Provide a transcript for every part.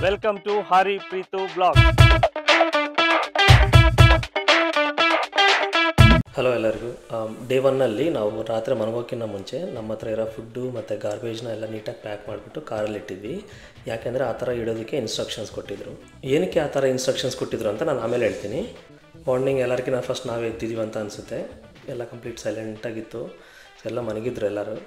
Welcome to Hari Preetu Blog. Hello ಎಲ್ಲರಿಗೂ. Day ಒನ್ನಲ್ಲಿ ನಾವು ರಾತ್ರಿ ಮಲಗೋಕ್ಕಿಂತ ಮುಂಚೆ ನಮ್ಮ ಹತ್ರ ಇರೋ ಫುಡ್ಡು ಮತ್ತು ಗಾರ್ಬೇಜ್ನ ಎಲ್ಲ ನೀಟಾಗಿ ಪ್ಯಾಕ್ ಮಾಡಿಬಿಟ್ಟು ಕಾರಲ್ಲಿ ಇಟ್ಟಿದ್ವಿ. ಯಾಕೆಂದರೆ ಆ ಥರ ಇಡೋದಕ್ಕೆ ಇನ್ಸ್ಟ್ರಕ್ಷನ್ಸ್ ಕೊಟ್ಟಿದ್ದರು. ಏನಕ್ಕೆ ಆ ಥರ ಇನ್ಸ್ಟ್ರಕ್ಷನ್ಸ್ ಕೊಟ್ಟಿದ್ರು ಅಂತ ನಾನು ಆಮೇಲೆ ಹೇಳ್ತೀನಿ. ಮಾರ್ನಿಂಗ್ ಎಲ್ಲರಿಗಿಂತ ಫಸ್ಟ್ ನಾವೇ ಎದ್ದಿದ್ದೀವಿ ಅಂತ ಅನಿಸುತ್ತೆ. ಎಲ್ಲ ಕಂಪ್ಲೀಟ್ ಸೈಲೆಂಟಾಗಿತ್ತು, ಎಲ್ಲ ಮನಗಿದ್ರು ಎಲ್ಲರೂ.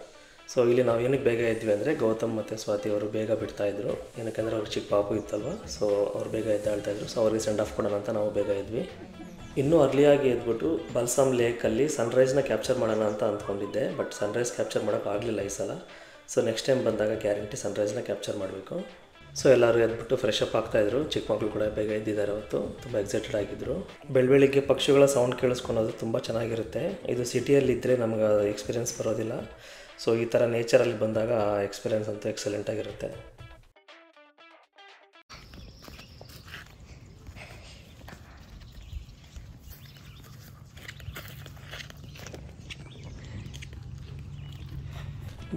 ಸೊ ಇಲ್ಲಿ ನಾವು ಏನಕ್ಕೆ ಬೇಗ ಇದ್ವಿ ಅಂದರೆ ಗೌತಮ್ ಮತ್ತು ಸ್ವಾತಿ ಅವರು ಬೇಗ ಬಿಡ್ತಾಯಿದ್ರು. ಏನಕ್ಕೆಂದರೆ ಅವ್ರಿಗೆ ಚಿಕ್ಕ ಪಾಪು ಇತ್ತಲ್ವ, ಸೊ ಅವ್ರು ಬೇಗ ಎದ್ದಾಳ್ತಾಯಿದ್ರು. ಸೊ ಅವ್ರಿಗೆ ಸೆಂಡ್ ಆಫ್ ಕೊಡೋಣ ಅಂತ ನಾವು ಬೇಗ ಇದ್ವಿ. ಇನ್ನೂ ಅರ್ಲಿಯಾಗಿ ಎದ್ಬಿಟ್ಟು ಬಲ್ಸಮ್ ಲೇಕಲ್ಲಿ ಸನ್ರೈಸ್ನ ಕ್ಯಾಪ್ಚರ್ ಮಾಡೋಣ ಅಂತ ಅಂದ್ಕೊಂಡಿದ್ದೆ. ಬಟ್ ಸನ್ರೈಸ್ ಕ್ಯಾಪ್ಚರ್ ಮಾಡೋಕ್ಕಾಗಲಿಲ್ಲ ಈ ಸಲ. ಸೊ ನೆಕ್ಸ್ಟ್ ಟೈಮ್ ಬಂದಾಗ ಗ್ಯಾರಂಟಿ ಸನ್ರೈಸ್ನ ಕ್ಯಾಪ್ಚರ್ ಮಾಡಬೇಕು. ಸೊ ಎಲ್ಲರೂ ಎದ್ಬಿಟ್ಟು ಫ್ರೆಶ್ ಅಪ್ ಆಗ್ತಾಯಿದ್ರು. ಚಿಕ್ಕ ಮಕ್ಕಳು ಕೂಡ ಬೇಗ ಎದ್ದಿದ್ದಾರೆ ಅವತ್ತು. ತುಂಬ ಎಕ್ಸೈಟೆಡ್ ಆಗಿದ್ದರು. ಬೆಳಬೆಳಿಗ್ಗೆ ಪಕ್ಷಿಗಳ ಸೌಂಡ್ ಕೇಳಿಸ್ಕೊಳೋದು ತುಂಬ ಚೆನ್ನಾಗಿರುತ್ತೆ. ಇದು ಸಿಟಿಯಲ್ಲಿದ್ದರೆ ನಮ್ಗೆ ಎಕ್ಸ್ಪೀರಿಯೆನ್ಸ್ ಬರೋದಿಲ್ಲ. ಸೊ ಈ ಥರ ನೇಚರಲ್ಲಿ ಬಂದಾಗ ಎಕ್ಸ್ಪೀರಿಯೆನ್ಸ್ ಅಂತೂ ಎಕ್ಸಲೆಂಟಾಗಿರುತ್ತೆ.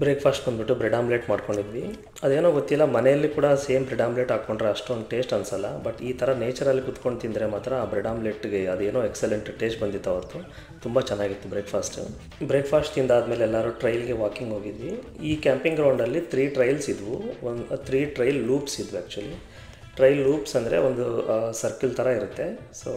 ಬ್ರೇಕ್ಫಾಸ್ಟ್ ಬಂದುಬಿಟ್ಟು ಬ್ರೆಡ್ ಆಮ್ಲೆಟ್ ಮಾಡ್ಕೊಂಡಿದ್ವಿ. ಅದೇನೋ ಗೊತ್ತಿಲ್ಲ, ಮನೆಯಲ್ಲಿ ಕೂಡ ಸೇಮ್ ಬ್ರೆಡ್ ಆಮ್ಲೆಟ್ ಹಾಕ್ಕೊಂಡ್ರೆ ಅಷ್ಟೊಂದು ಟೇಸ್ಟ್ ಅನಿಸಲ್ಲ. ಬಟ್ ಈ ಥರ ನೇಚರಲ್ಲಿ ಕುತ್ಕೊಂಡು ತಿಂದರೆ ಮಾತ್ರ ಆ ಬ್ರೆಡ್ ಆಮ್ಲೆಟ್ಗೆ ಅದೇನೋ ಎಕ್ಸಲೆಂಟ್ ಟೇಸ್ಟ್ ಬಂದಿತ್ತು ಅವತ್ತು. ತುಂಬ ಚೆನ್ನಾಗಿತ್ತು ಬ್ರೇಕ್ಫಾಸ್ಟ್ ತಿಂದಾದಮೇಲೆ ಎಲ್ಲರೂ ಟ್ರೈಲ್ಗೆ ವಾಕಿಂಗ್ ಹೋಗಿದ್ವಿ. ಈ ಕ್ಯಾಂಪಿಂಗ್ ಗ್ರೌಂಡಲ್ಲಿ 3 ಟ್ರೈಲ್ಸ್ ಇದ್ವು. 3 ಟ್ರೈಲ್ ಲೂಪ್ಸ್ ಇದ್ವು. ಆ್ಯಕ್ಚುಲಿ ಟ್ರೈಲ್ ಲೂಪ್ಸ್ ಅಂದರೆ ಒಂದು ಸರ್ಕಲ್ ಥರ ಇರುತ್ತೆ. ಸೊ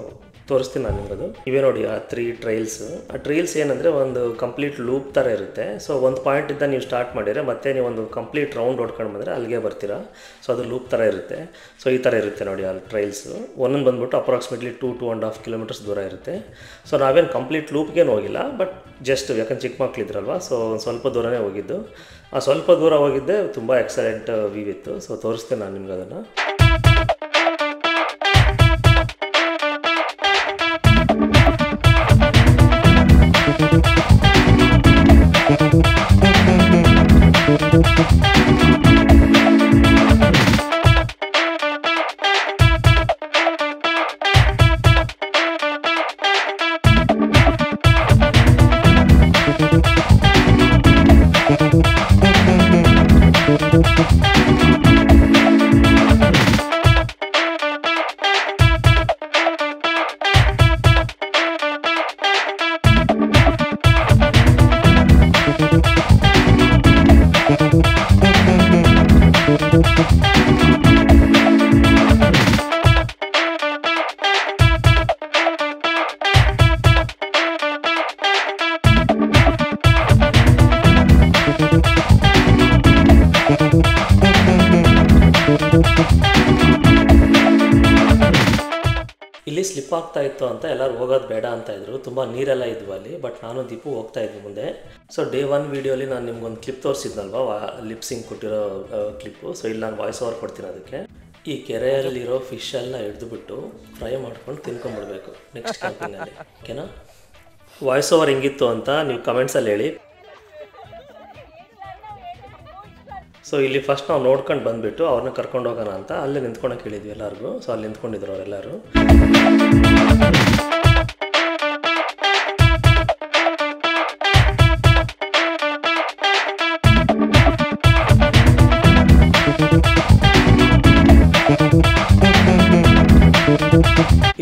ತೋರಿಸ್ತೀನಿ ನಾನು ನಿಮಗದು. ಇವೇ ನೋಡಿ ಆ 3 ಟ್ರೈಲ್ಸ್. ಆ ಟ್ರೈಲ್ಸ್ ಏನಂದರೆ ಒಂದು ಕಂಪ್ಲೀಟ್ ಲೂಪ್ ಥರ ಇರುತ್ತೆ. ಸೊ ಒಂದು ಪಾಯಿಂಟಿಂದ ನೀವು ಸ್ಟಾರ್ಟ್ ಮಾಡಿದರೆ ಮತ್ತೆ ನೀವು ಒಂದು ಕಂಪ್ಲೀಟ್ ರೌಂಡ್ ಹೊಡ್ಕೊಂಡು ಬಂದರೆ ಅಲ್ಲಿಗೆ ಬರ್ತೀರಾ. ಸೊ ಅದು ಲೂಪ್ ಥರ ಇರುತ್ತೆ. ಸೊ ಈ ಥರ ಇರುತ್ತೆ ನೋಡಿ ಆ ಟ್ರೈಲ್ಸು. ಒಂದೊಂದು ಬಂದುಬಿಟ್ಟು ಅಪ್ರಾಕ್ಸಿಮೇಟ್ಲಿ 2-2.5 ಕಿಲೋಮೀಟರ್ಸ್ ದೂರ ಇರುತ್ತೆ. ಸೊ ನಾವೇನು ಕಂಪ್ಲೀಟ್ ಲೂಪ್ಗೇನು ಹೋಗಿಲ್ಲ, ಬಟ್ ಜಸ್ಟ್ ಯಾಕಂದ್ರೆ ಚಿಕ್ಕ ಮಕ್ಕಳಿದ್ರಲ್ವ, ಸೊ ಸ್ವಲ್ಪ ದೂರನೇ ಹೋಗಿದ್ದು. ಆ ಸ್ವಲ್ಪ ದೂರ ಹೋಗಿದ್ದೆ ತುಂಬ ಎಕ್ಸಲೆಂಟ್ ವ್ಯೂ ಇತ್ತು. ಸೊ ತೋರಿಸ್ತೇನೆ ನಾನು ನಿಮ್ಗೆ ಅದನ್ನು. ಇಲ್ಲಿ ಸ್ಲಿಪ್ ಆಗ್ತಾ ಇತ್ತು ಅಂತ ಎಲ್ಲರೂ ಹೋಗೋದು ಬೇಡ ಅಂತ ಇದ್ರು. ತುಂಬ ನೀರೆಲ್ಲ ಇದ್ವು ಅಲ್ಲಿ. ಬಟ್ ನಾನು ದೀಪು ಹೋಗ್ತಾ ಇದ್ವಿ ಮುಂದೆ. ಸೊ ಡೇ 1 ವೀಡಿಯೋಲಿ ನಾನು ನಿಮ್ಗೊಂದು ಕ್ಲಿಪ್ ತೋರಿಸಿದ್ನಲ್ವ, ಲಿಪ್ಸಿಂಗ್ ಕೊಟ್ಟಿರೋ ಕ್ಲಿಪ್ಪು. ಸೊ ಇಲ್ಲಿ ನಾನು ವಾಯ್ಸ್ ಓವರ್ ಕೊಡ್ತೀನಿ ಅದಕ್ಕೆ. ಈ ಕೆರೆಯಲ್ಲಿರೋ ಫಿಶ್ ಎಲ್ಲ ಹಿಡಿದುಬಿಟ್ಟು ಫ್ರೈ ಮಾಡ್ಕೊಂಡು ತಿನ್ಕೊಂಡ್ಬಿಡ್ಬೇಕು ನೆಕ್ಸ್ಟ್ ಕ್ಯಾಂಪಿಂಗಲ್ಲಿ. ಓಕೆನಾ? ವಾಯ್ಸ್ ಓವರ್ ಹೆಂಗಿತ್ತು ಅಂತ ನೀವು ಕಮೆಂಟ್ಸಲ್ಲಿ ಹೇಳಿ. ಸೊ ಇಲ್ಲಿ ಫಸ್ಟ್ ನಾವು ನೋಡ್ಕೊಂಡು ಬಂದುಬಿಟ್ಟು ಅವ್ರನ್ನ ಕರ್ಕೊಂಡು ಹೋಗೋಣ ಅಂತ ಅಲ್ಲೇ ನಿಂತ್ಕೊಳಕ್ಕೆ ಹೇಳಿದ್ವಿ ಎಲ್ಲರಿಗೂ. ಸೊ ಅಲ್ಲಿ ನಿಂತ್ಕೊಂಡಿದ್ರು ಅವರೆಲ್ಲರೂ.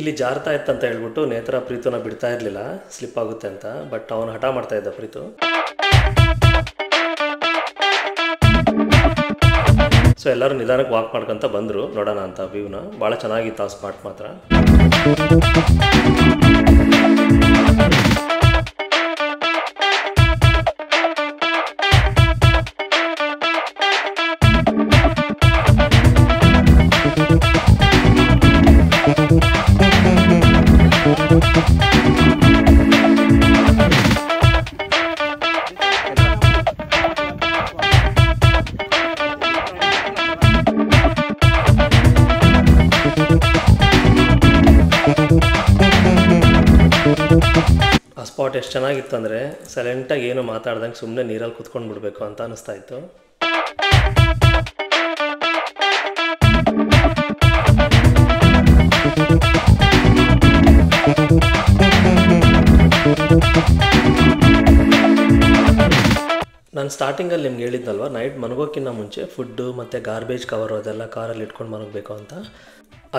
ಇಲ್ಲಿ ಜಾರ್ತಾ ಇತ್ತಂತ ಹೇಳ್ಬಿಟ್ಟು ನೇತ್ರ ಪ್ರೀತುನ ಬಿಡ್ತಾ ಇರಲಿಲ್ಲ, ಸ್ಲಿಪ್ ಆಗುತ್ತೆ ಅಂತ. ಬಟ್ ಅವನು ಹಠ ಮಾಡ್ತಾ ಇದ್ದ ಪ್ರೀತು. ಸೊ ಎಲ್ಲರೂ ನಿಧಾನಕ್ಕೆ ವಾಕ್ ಮಾಡ್ಕೊತ ಬಂದರು ನೋಡೋಣ ಅಂತ ವ್ಯೂನ. ಭಾಳ ಚೆನ್ನಾಗಿತ್ತು ಆ ಸ್ಪಾಟ್ ಮಾತ್ರ. ಆ ಸ್ಪಾಟ್ ಎಷ್ಟು ಚೆನ್ನಾಗಿತ್ತು ಅಂದರೆ ಸೈಲೆಂಟಾಗಿ ಏನು ಮಾತಾಡ್ದಂಗೆ ಸುಮ್ಮನೆ ನೀರಲ್ಲಿ ಕುತ್ಕೊಂಡು ಬಿಡಬೇಕು ಅಂತ ಅನಿಸ್ತಾ ಇತ್ತು. ನಾನು ನಾನು ಸ್ಟಾರ್ಟಿಂಗಲ್ಲಿ ನಿಮ್ಗೆ ಹೇಳಿದ್ನಲ್ವ, ನೈಟ್ ಮನಗೋಕ್ಕಿಂತ ಮುಂಚೆ ಫುಡ್ಡು ಮತ್ತು ಗಾರ್ಬೇಜ್ ಕವರು ಅದೆಲ್ಲ ಕಾರಲ್ಲಿ ಇಟ್ಕೊಂಡು ಮನಗಬೇಕು ಅಂತ.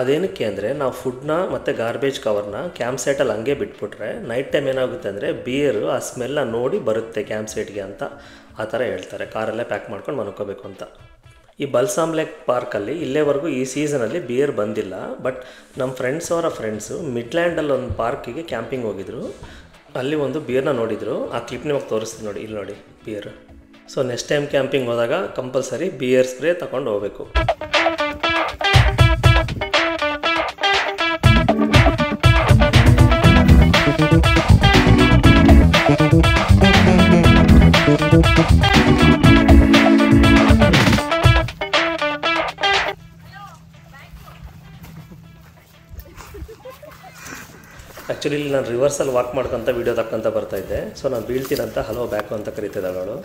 ಅದೇನಕ್ಕೆ ಅಂದರೆ ನಾವು ಫುಡ್ನ ಮತ್ತು ಗಾರ್ಬೇಜ್ ಕವರ್ನ ಕ್ಯಾಂಪ್ ಸೈಟಲ್ಲಿ ಹಂಗೆ ಬಿಟ್ಬಿಟ್ರೆ ನೈಟ್ ಟೈಮ್ ಏನಾಗುತ್ತೆ ಅಂದರೆ ಬಿಯರು ಆ ಸ್ಮೆಲ್ಲ ನೋಡಿ ಬರುತ್ತೆ ಕ್ಯಾಂಪ್ ಸೈಟ್ಗೆ ಅಂತ ಆ ಥರ ಹೇಳ್ತಾರೆ. ಕಾರಲ್ಲೇ ಪ್ಯಾಕ್ ಮಾಡ್ಕೊಂಡು ಮನ್ಕೋಬೇಕು ಅಂತ. ಈ ಬಲ್ಸಾಮ್ ಲೇಕ್ ಪಾರ್ಕಲ್ಲಿ ಇಲ್ಲೇವರೆಗೂ ಈ ಸೀಸನಲ್ಲಿ ಬಿಯರ್ ಬಂದಿಲ್ಲ. ಬಟ್ ನಮ್ಮ ಫ್ರೆಂಡ್ಸು ಮಿಡ್ಲ್ಯಾಂಡಲ್ಲಿ ಒಂದು ಪಾರ್ಕಿಗೆ ಕ್ಯಾಂಪಿಂಗ್ ಹೋಗಿದ್ರು. ಅಲ್ಲಿ ಒಂದು ಬಿಯರ್ನ ನೋಡಿದರು. ಆ ಕ್ಲಿಪ್ ನಿಮಗೆ ತೋರಿಸ್ತೀನಿ ನೋಡಿ, ಇಲ್ಲಿ ನೋಡಿ beer. So next time camping ಹೋದಾಗ ಕಂಪಲ್ಸರಿ ಬಿಯರ್ ಸ್ಪ್ರೇ ತಗೊಂಡು ಹೋಗಬೇಕು. ಆ್ಯಕ್ಚುಲಿ ಇಲ್ಲಿ ನಾನು ರಿವರ್ಸಲ್ಲಿ ವಾಕ್ ಮಾಡ್ಕೊತ ವೀಡಿಯೋ ತಕ್ಕಂತ ಬರ್ತಾಯಿದ್ದೆ. ಸೊ ನಾನು ಬೀಳ್ತೀನಂತ ಹಲೋ ಬ್ಯಾಕು ಅಂತ ಕರೀತಿದ್ದಾಳೆ ಅವಳು.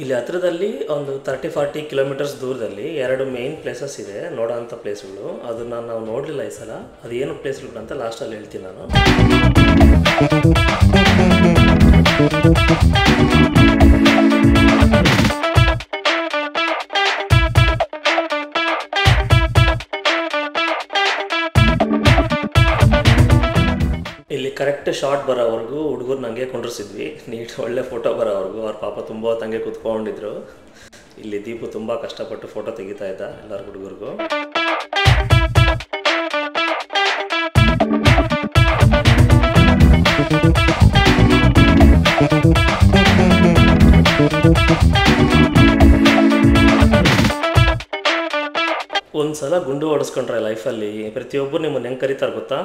ಇಲ್ಲಿ ಹತ್ರದಲ್ಲಿ ಒಂದು 30-40 ಕಿಲೋಮೀಟರ್ಸ್ ದೂರದಲ್ಲಿ 2 ಮೇನ್ ಪ್ಲೇಸಸ್ ಇದೆ ನೋಡೋ ಅಂಥ ಪ್ಲೇಸ್ಗಳು. ಅದನ್ನು ನಾವು ನೋಡಲಿಲ್ಲ ಈ ಸಲ. ಅದೇನು ಪ್ಲೇಸ್ಗಳು ಅಂತ ಲಾಸ್ಟಲ್ಲಿ ಹೇಳ್ತೀನಿ ನಾನು. ಇಲ್ಲಿ ಕರೆಕ್ಟ್ ಶಾರ್ಟ್ ಬರೋವರೆಗೂ ಹುಡುಗರು ನನಗೆ ಕೊಂಡಿಸಿದ್ವಿ. ನೀಟ್ ಒಳ್ಳೆ ಫೋಟೋ ಬರೋವರೆಗೂ. ಅವ್ರ ಪಾಪ ತುಂಬ ಹೊತ್ತಂಗೆ ಕೂತ್ಕೊಂಡಿದ್ರು. ಇಲ್ಲಿ ದೀಪು ತುಂಬ ಕಷ್ಟಪಟ್ಟು ಫೋಟೋ ತೆಗಿತಾ ಇದ್ದ ಎಲ್ಲರ ಹುಡುಗರಿಗೂ. ಒಂದ್ಸಲ ಗುಂಡು ಹೊಡೆಸ್ಕೊಂಡ್ರೆ ಲೈಫಲ್ಲಿ ಪ್ರತಿಯೊಬ್ಬರು ನಿಮ್ಮನ್ನು ಹೆಂಗೆ ಕರೀತಾರೆ ಗೊತ್ತಾ?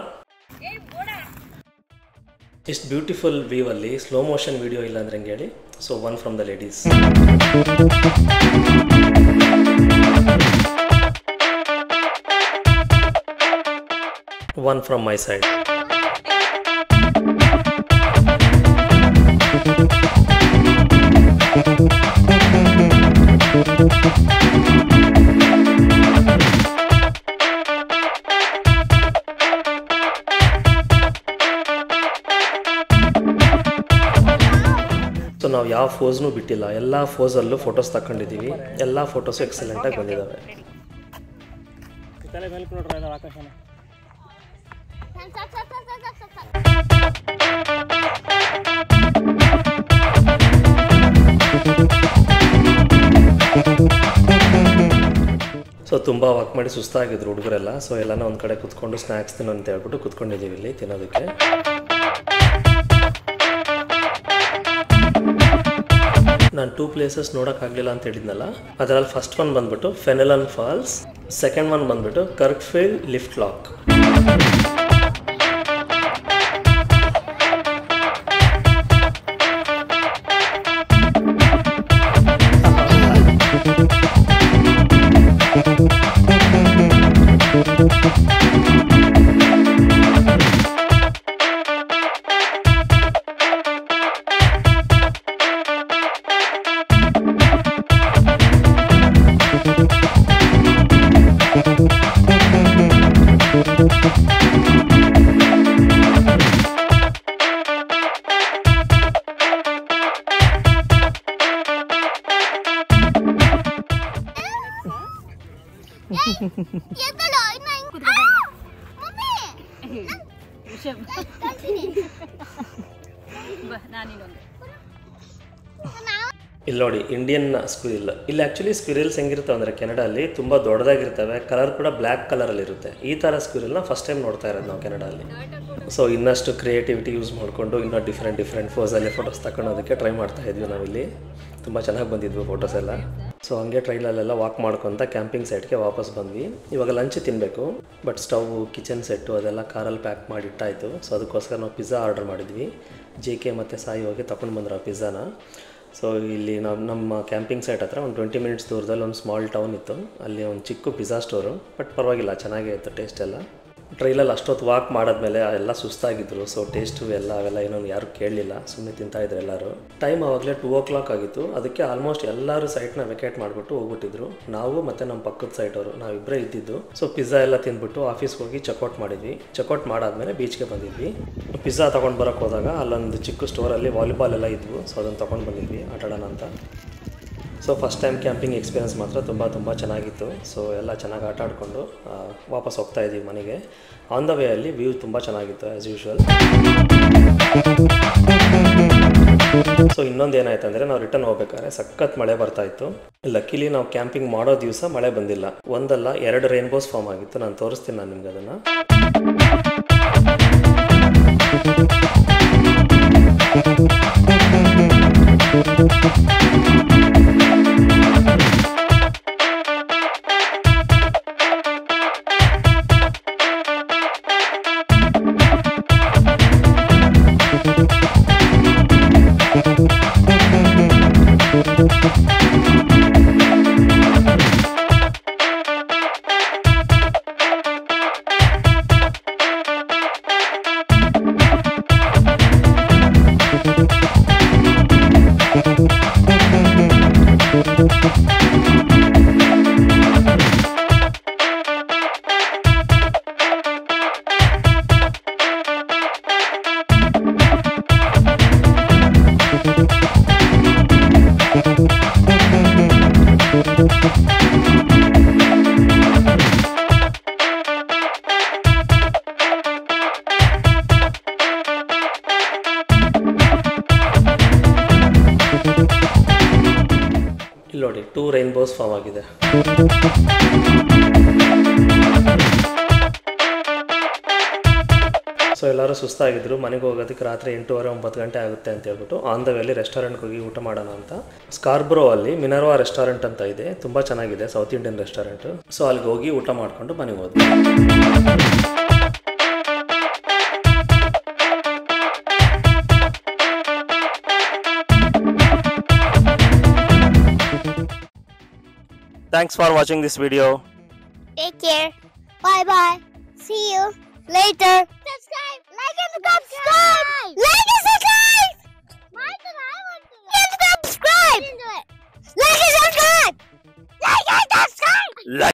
ಇಷ್ಟು ಬ್ಯೂಟಿಫುಲ್ ವ್ಯೂವಲ್ಲಿ ಸ್ಲೋ ಮೋಷನ್ ವಿಡಿಯೋ ಇಲ್ಲ ಅಂದರೆ ಹೆಂಗೆ ಹೇಳಿ? So one from the ladies. One from my side. So ನಾವು ಯಾವ ಫೋಸ್ನೂ ಬಿಟ್ಟಿಲ್ಲ. ಎಲ್ಲ ಫೋಸಲ್ಲೂ ಫೋಟೋಸ್ ತಗೊಂಡಿದ್ದೀವಿ. ಎಲ್ಲ ಫೋಟೋಸು ಎಕ್ಸಲೆಂಟಾಗಿ ಬಂದಿದ್ದಾವೆ. ಸೊ ತುಂಬ ವಾಕ್ ಮಾಡಿ ಸುಸ್ತಾಗಿದ್ರು ಹುಡುಗರೆಲ್ಲ. ಸೊ ಎಲ್ಲನೂ ಒಂದು ಕಡೆ ಕುತ್ಕೊಂಡು ಸ್ನ್ಯಾಕ್ಸ್ ತಿನ್ನೋ ಅಂತ ಹೇಳ್ಬಿಟ್ಟು ಕುತ್ಕೊಂಡಿದ್ದೀವಿ ಇಲ್ಲಿ ತಿನ್ನೋದಕ್ಕೆ. ನಾನು 2 ಪ್ಲೇಸಸ್ ನೋಡೋಕ್ಕಾಗಲಿಲ್ಲ ಅಂತ ಹೇಳಿದ್ನಲ್ಲ, ಅದರಲ್ಲಿ ಫಸ್ಟ್ ಒನ್ ಬಂದ್ಬಿಟ್ಟು ಫೆನೆಲನ್ ಫಾಲ್ಸ್, ಸೆಕೆಂಡ್ ಒನ್ ಬಂದ್ಬಿಟ್ಟು ಕರ್ಕ್ಫೀಲ್ಡ್ ಲಿಫ್ಟ್ ಲಾಕ್. ಇಲ್ಲಿ ನೋಡಿ ಇಂಡಿಯನ್ ಸ್ಕ್ವಿರಿಲ್. ಇಲ್ಲಿ ಆ್ಯಕ್ಚುಲಿ ಸ್ಕ್ವಿರಿಲ್ಸ್ ಹೆಂಗಿರ್ತವೆ ಅಂದರೆ ಕೆನಡಲ್ಲಿ ತುಂಬ ದೊಡ್ಡದಾಗಿರ್ತವೆ. ಕಲರ್ ಕೂಡ ಬ್ಲ್ಯಾಕ್ ಕಲರಲ್ಲಿ ಇರುತ್ತೆ. ಈ ಥರ ಸ್ಕ್ವಿರಿಲ್ನ ಫಸ್ಟ್ ಟೈಮ್ ನೋಡ್ತಾ ಇರೋದು ನಾವು ಕೆನಡಲ್ಲಿ. ಸೊ ಇನ್ನಷ್ಟು ಕ್ರಿಯೇಟಿವಿಟಿ ಯೂಸ್ ಮಾಡಿಕೊಂಡು ಇನ್ನೂ ಡಿಫ್ರೆಂಟ್ ಫೋಸಲ್ಲಿ ಫೋಟೋಸ್ ತಗೊಳೋದಕ್ಕೆ ಟ್ರೈ ಮಾಡ್ತಾ ಇದ್ವಿ ನಾವಿಲ್ಲಿ. ತುಂಬ ಚೆನ್ನಾಗಿ ಬಂದಿದ್ವು ಫೋಟೋಸ್ ಎಲ್ಲ. ಸೊ ಹಂಗೆ ಟ್ರೈಲಲ್ಲೆಲ್ಲ ವಾಕ್ ಮಾಡ್ಕೊತ ಕ್ಯಾಂಪಿಂಗ್ ಸೈಟ್ಗೆ ವಾಪಸ್ ಬಂದ್ವಿ. ಇವಾಗ ಲಂಚ್ ತಿನ್ನಬೇಕು. ಬಟ್ ಸ್ಟವ್, ಕಿಚನ್ ಸೆಟ್ಟು ಅದೆಲ್ಲ ಕಾರಲ್ಲಿ ಪ್ಯಾಕ್ ಮಾಡಿ ಇಟ್ಟಾಯಿತು. ಸೊ ಅದಕ್ಕೋಸ್ಕರ ನಾವು ಪಿಜ್ಜಾ ಆರ್ಡರ್ ಮಾಡಿದ್ವಿ. JK ಮತ್ತು ಸಾಯಿ ಹೋಗಿ ತಗೊಂಡು ಬಂದ್ರು ಆ ಪಿಜ್ಜಾನ. ಸೊ ಇಲ್ಲಿ ನಮ್ಮ ಕ್ಯಾಂಪಿಂಗ್ ಸೈಟ್ ಹತ್ರ ಒಂದು 20 ಮಿನಿಟ್ಸ್ ದೂರದಲ್ಲಿ ಒಂದು ಸ್ಮಾಲ್ ಟೌನ್ ಇತ್ತು. ಅಲ್ಲಿ ಒಂದು ಚಿಕ್ಕ ಪಿಜ್ಜಾ ಸ್ಟೋರು. ಬಟ್ ಪರವಾಗಿಲ್ಲ, ಚೆನ್ನಾಗೇ ಇತ್ತು ಟೇಸ್ಟ್ ಎಲ್ಲ. ಟ್ರೈಲಲ್ಲಿ ಅಷ್ಟೊತ್ತು ವಾಕ್ ಮಾಡಾದ್ಮೇಲೆ ಎಲ್ಲ ಸುಸ್ತಾಗಿದ್ದರು. ಸೊ ಟೇಸ್ಟು ಅವೆಲ್ಲ ಏನೋ ಯಾರು ಕೇಳಲಿಲ್ಲ, ಸುಮ್ಮನೆ ತಿಂತಾಯಿದ್ರು ಎಲ್ಲರೂ. ಟೈಮ್ ಆವಾಗಲೇ 2 o'clock ಆಗಿತ್ತು. ಅದಕ್ಕೆ ಆಲ್ಮೋಸ್ಟ್ ಎಲ್ಲರೂ ಸೈಟ್ನ ವೆಕೇಟ್ ಮಾಡಿಬಿಟ್ಟು ಹೋಗ್ಬಿಟ್ಟಿದ್ರು. ನಾವು ಮತ್ತು ನಮ್ಮ ಪಕ್ಕದ ಸೈಟವರು ನಾವಿಬ್ಬರೇ ಇದ್ದಿದ್ದು. ಸೊ ಪಿಜ್ಜಾ ಎಲ್ಲ ತಿಂದ್ಬಿಟ್ಟು ಆಫೀಸ್ಗೆ ಹೋಗಿ ಚೆಕ್ಔಟ್ ಮಾಡಿದ್ವಿ. ಚೆಕ್ಔಟ್ ಮಾಡಾದ್ಮೇಲೆ ಬೀಚ್ಗೆ ಬಂದಿದ್ವಿ. ಪಿಜ್ಜಾ ತೊಗೊಂಡು ಬರೋಕ್ಕೆ ಹೋದಾಗ ಅಲ್ಲೊಂದು ಚಿಕ್ಕ ಸ್ಟೋರಲ್ಲಿ ವಾಲಿಬಾಲ್ ಎಲ್ಲ ಇದ್ವು. ಸೊ ಅದನ್ನು ತೊಗೊಂಡು ಬಂದಿದ್ವಿ ಆಟಾಡೋಣ ಅಂತ. So first time camping experience ಮಾತ್ರ ತುಂಬ ಚೆನ್ನಾಗಿತ್ತು. ಸೊ ಎಲ್ಲ ಚೆನ್ನಾಗಿ ಆಟ ಆಡಿಕೊಂಡು ವಾಪಸ್ ಹೋಗ್ತಾ ಇದ್ದೀವಿ ಮನೆಗೆ. ಆನ್ ದ ವೇ ಅಲ್ಲಿ ವ್ಯೂ ತುಂಬ ಚೆನ್ನಾಗಿತ್ತು ಆ್ಯಸ್ ಯೂಶ್ವಲ್. ಸೊ ಇನ್ನೊಂದು ಏನಾಯ್ತು ಅಂದರೆ, ನಾವು ರಿಟರ್ನ್ ಹೋಗ್ಬೇಕಾದ್ರೆ ಸಖತ್ ಮಳೆ ಬರ್ತಾಯಿತ್ತು. ಲಕ್ಕಿಲಿ ನಾವು ಕ್ಯಾಂಪಿಂಗ್ ಮಾಡೋ ದಿವಸ ಮಳೆ ಬಂದಿಲ್ಲ. ಒಂದಲ್ಲ 2 ರೈನ್ಬೋಸ್ ಫಾರ್ಮ್ ಆಗಿತ್ತು. ನಾನು ತೋರಿಸ್ತೀನಿ ನಿಮ್ಗೆ ಅದನ್ನು. ಇಲ್ಲಿ ನೋಡಿ 2 ರೈನ್ಬೋಸ್ ಫಾರ್ಮ್ ಆಗಿದೆ. ಸೊ ಎಲ್ಲರೂ ಸುಸ್ತಾಗಿದ್ದರು. ಮನೆಗೆ ಹೋಗೋದಕ್ಕೆ ರಾತ್ರಿ 8:30-9 ಗಂಟೆ ಆಗುತ್ತೆ ಅಂತ ಹೇಳ್ಬಿಟ್ಟು ಆನ್ ದ ವೇಲಿ ರೆಸ್ಟೋರೆಂಟ್ಗೆ ಹೋಗಿ ಊಟ ಮಾಡೋಣ ಅಂತ. ಸ್ಕಾರ್ಬ್ರೋ ಅಲ್ಲಿ ಮಿನರ್ವಾ ರೆಸ್ಟೋರೆಂಟ್ ಅಂತ ಇದೆ, ತುಂಬ ಚೆನ್ನಾಗಿದೆ, ಸೌತ್ ಇಂಡಿಯನ್ ರೆಸ್ಟೋರೆಂಟ್. ಸೊ ಅಲ್ಲಿಗೆ ಹೋಗಿ ಊಟ ಮಾಡಿಕೊಂಡು ಮನೆಗೆ ಹೋದ್ವಿ. Thanks for watching this video. Take care. Bye bye. See you later. Subscribe. Like and subscribe. Like and subscribe. Like and subscribe. Like and subscribe. Like and subscribe.